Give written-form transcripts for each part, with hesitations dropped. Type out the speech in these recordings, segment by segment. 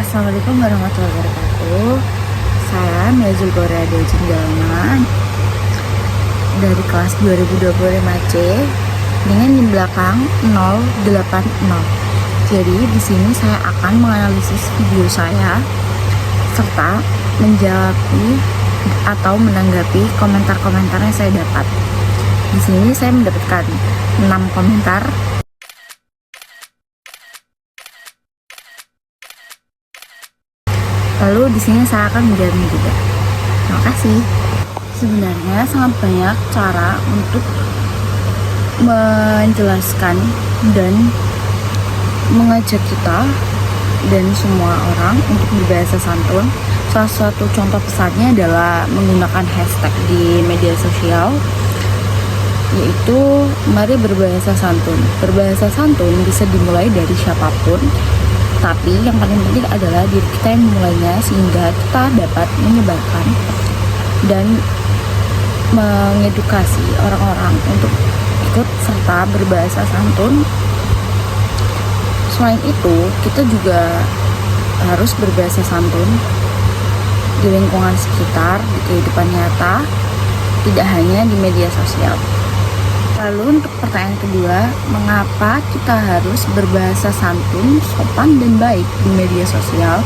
Assalamualaikum warahmatullahi wabarakatuh. Saya Mia Zulgora Dejin Jalman dari kelas 2025C dengan NIM belakang 080. Jadi di sini saya akan menganalisis video saya serta menjawab atau menanggapi komentar-komentar yang saya dapat. Di sini saya mendapatkan 6 komentar. Lalu di sini saya akan menjawabnya juga. Terima kasih. Sebenarnya sangat banyak cara untuk menjelaskan dan mengajak kita dan semua orang untuk berbahasa santun. Salah satu contoh pesannya adalah menggunakan hashtag di media sosial, yaitu mari berbahasa santun. Berbahasa santun bisa dimulai dari siapapun, tapi yang paling penting adalah diri kita yang memulainya sehingga kita dapat menyebarkan dan mengedukasi orang-orang untuk ikut serta berbahasa santun. Selain itu, kita juga harus berbahasa santun di lingkungan sekitar, di kehidupan nyata, tidak hanya di media sosial. Lalu untuk pertanyaan kedua, mengapa kita harus berbahasa santun, sopan, dan baik di media sosial?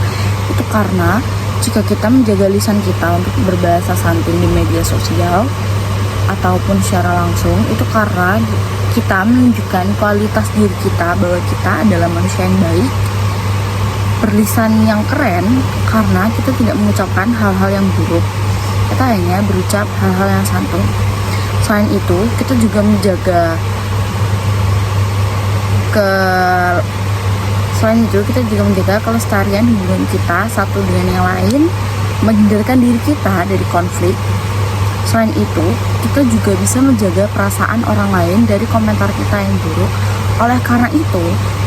Itu karena jika kita menjaga lisan kita untuk berbahasa santun di media sosial ataupun secara langsung, itu karena kita menunjukkan kualitas diri kita bahwa kita adalah manusia yang baik, berlisan yang keren, karena kita tidak mengucapkan hal-hal yang buruk. Kita hanya berucap hal-hal yang santun. Selain itu, kita juga menjaga kelestarian hubungan kita satu dengan yang lain, menghindarkan diri kita dari konflik. Selain itu, kita juga bisa menjaga perasaan orang lain dari komentar kita yang buruk. Oleh karena itu,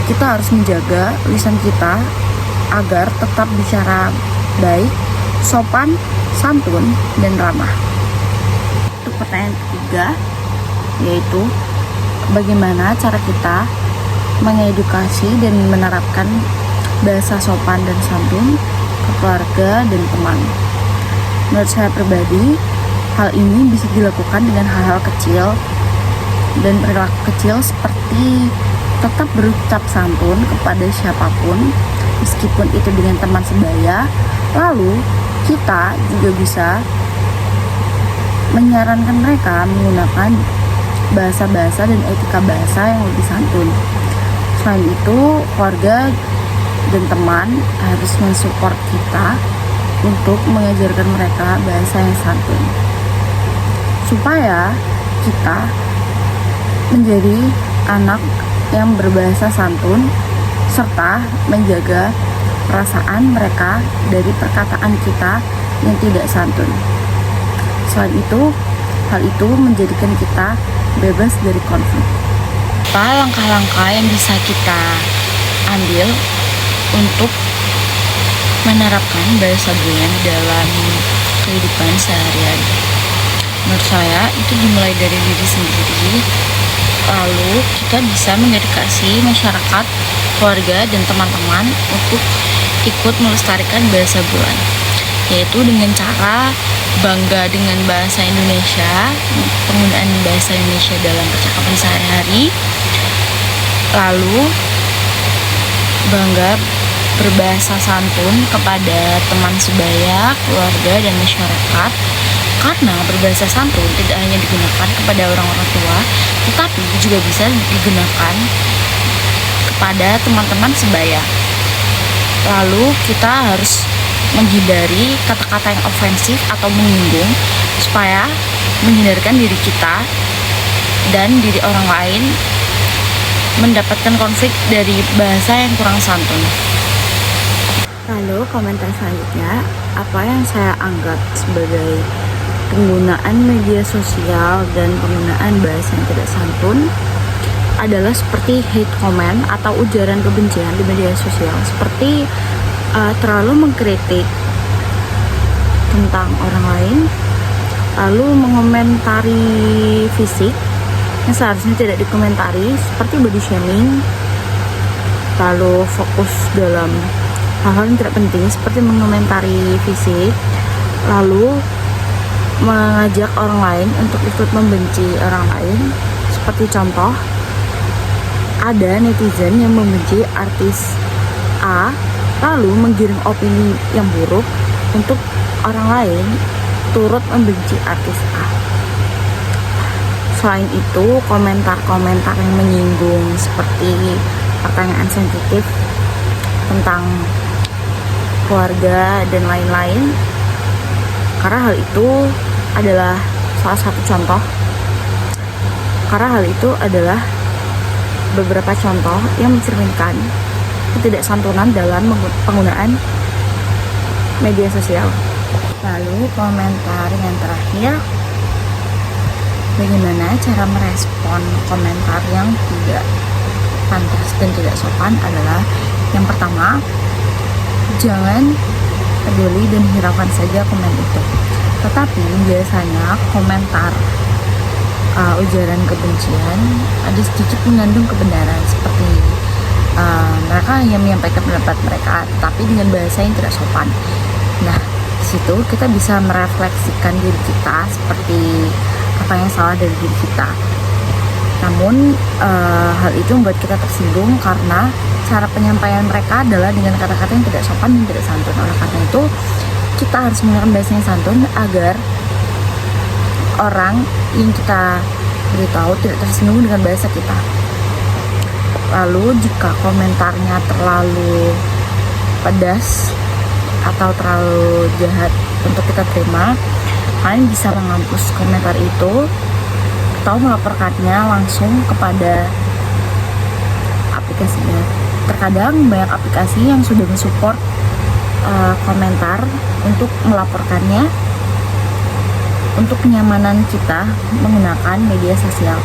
kita harus menjaga lisan kita agar tetap bicara baik, sopan, santun, dan ramah. Untuk pertanyaan ketiga, yaitu bagaimana cara kita mengedukasi dan menerapkan bahasa sopan dan santun ke keluarga dan teman. Menurut saya pribadi, hal ini bisa dilakukan dengan hal-hal kecil dan perilaku kecil seperti tetap berucap santun kepada siapapun, meskipun itu dengan teman sebaya. Lalu kita juga bisa menyarankan mereka menggunakan bahasa-bahasa dan etika bahasa yang lebih santun. Selain itu, keluarga dan teman harus mensupport kita untuk mengajarkan mereka bahasa yang santun, supaya kita menjadi anak yang berbahasa santun serta menjaga perasaan mereka dari perkataan kita yang tidak santun. Selain itu, hal itu menjadikan kita bebas dari konflik. Apa langkah-langkah yang bisa kita ambil untuk menerapkan bahasa bulan dalam kehidupan sehari-hari? Menurut saya, itu dimulai dari diri sendiri. Lalu kita bisa mengedukasi masyarakat, keluarga, dan teman-teman untuk ikut melestarikan bahasa bulan, yaitu dengan cara bangga dengan bahasa Indonesia, penggunaan bahasa Indonesia dalam percakapan sehari-hari, lalu bangga berbahasa santun kepada teman sebaya, keluarga, dan masyarakat, karena berbahasa santun tidak hanya digunakan kepada orang-orang tua, tetapi juga bisa digunakan kepada teman-teman sebaya. Lalu kita harus menghindari kata-kata yang ofensif atau menyinggung, supaya menghindarkan diri kita dan diri orang lain mendapatkan konflik dari bahasa yang kurang santun. Lalu komentar selanjutnya, apa yang saya anggap sebagai penggunaan media sosial dan penggunaan bahasa yang tidak santun adalah seperti hate comment atau ujaran kebencian di media sosial, seperti terlalu mengkritik tentang orang lain, lalu mengomentari fisik yang seharusnya tidak dikomentari, seperti body shaming, lalu fokus dalam hal-hal yang tidak penting seperti mengomentari fisik, lalu mengajak orang lain untuk ikut membenci orang lain. Seperti contoh, ada netizen yang membenci artis A lalu menggiring opini yang buruk untuk orang lain turut membenci artis A. Selain itu, komentar-komentar yang menyinggung seperti pertanyaan sensitif tentang keluarga dan lain-lain, karena hal itu adalah salah satu contoh, beberapa contoh yang mencerminkan ketidaksantunan dalam penggunaan media sosial. Lalu komentar yang terakhir, bagaimana cara merespon komentar yang tidak pantas dan tidak sopan adalah yang pertama, jangan peduli dan hiraukan saja komen itu. Tetapi biasanya komentar ujaran kebencian ada sedikit mengandung kebenaran, seperti mereka hanya menyampaikan pendapat mereka tapi dengan bahasa yang tidak sopan. Nah, di situ kita bisa merefleksikan diri kita seperti apa yang salah dari diri kita. Namun hal itu membuat kita tersinggung karena cara penyampaian mereka adalah dengan kata-kata yang tidak sopan dan tidak santun. Oleh karena itu, kita harus menggunakan bahasa yang santun agar orang yang kita beritahu tidak tersinggung dengan bahasa kita. Lalu jika komentarnya terlalu pedas atau terlalu jahat untuk kita terima, kalian bisa menghapus komentar itu atau melaporkannya langsung kepada aplikasinya. Terkadang banyak aplikasi yang sudah mensupport komentar untuk melaporkannya untuk kenyamanan kita menggunakan media sosial.